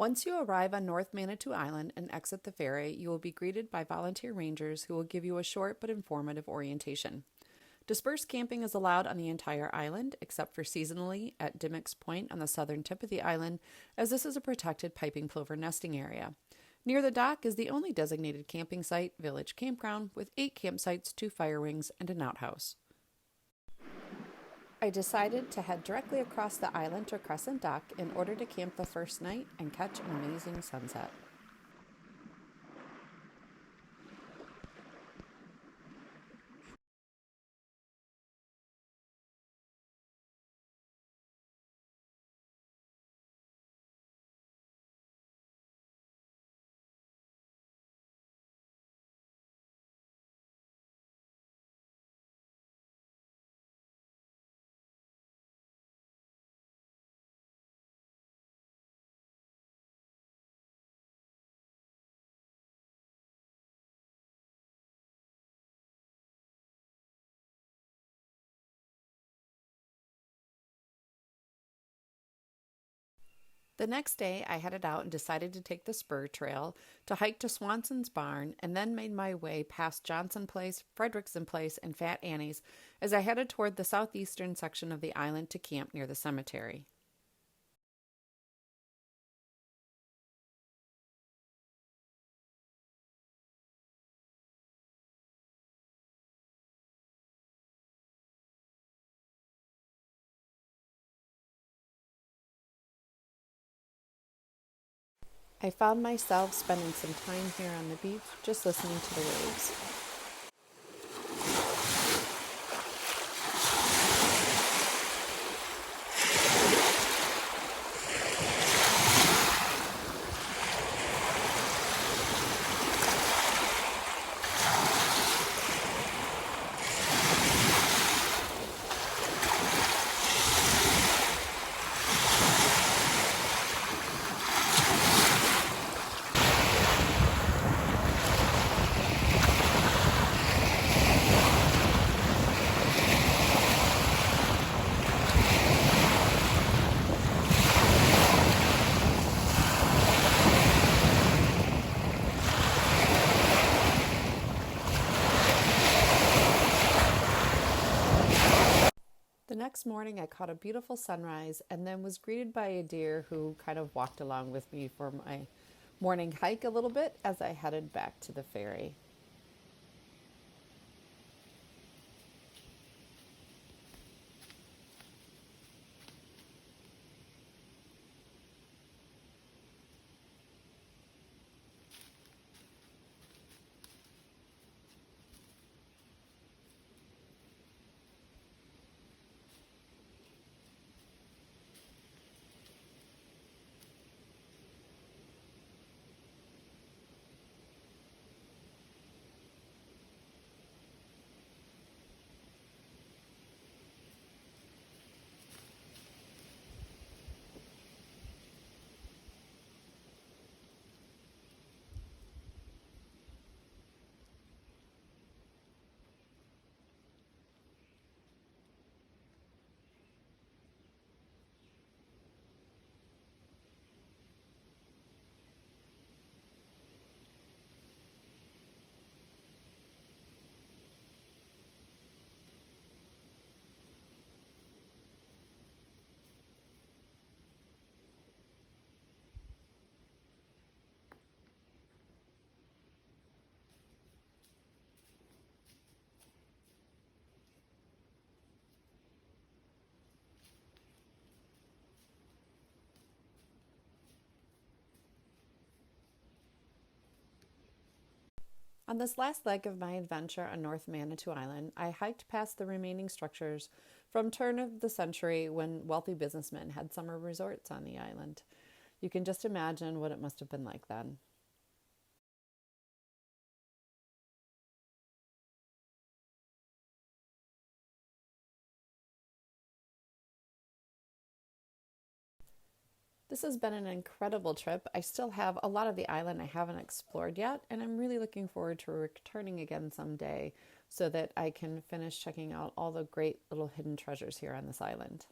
Once you arrive on North Manitou Island and exit the ferry, you will be greeted by volunteer rangers who will give you a short but informative orientation. Dispersed camping is allowed on the entire island, except for seasonally at Dimmock's Point on the southern tip of the island, as this is a protected piping plover nesting area. Near the dock is the only designated camping site, Village Campground, with 8 campsites, 2 fire wings, and an outhouse. I decided to head directly across the island to Crescent Dock in order to camp the first night and catch an amazing sunset. The next day, I headed out and decided to take the spur trail to hike to Swanson's Barn and then made my way past Johnson Place, Frederickson Place, and Fat Annie's as I headed toward the southeastern section of the island to camp near the cemetery. I found myself spending some time here on the beach just listening to the waves. The next morning, I caught a beautiful sunrise and then was greeted by a deer who kind of walked along with me for my morning hike a little bit as I headed back to the ferry. On this last leg of my adventure on North Manitou Island, I hiked past the remaining structures from turn of the century when wealthy businessmen had summer resorts on the island. You can just imagine what it must have been like then. This has been an incredible trip. I still have a lot of the island I haven't explored yet, and I'm really looking forward to returning again someday so that I can finish checking out all the great little hidden treasures here on this island.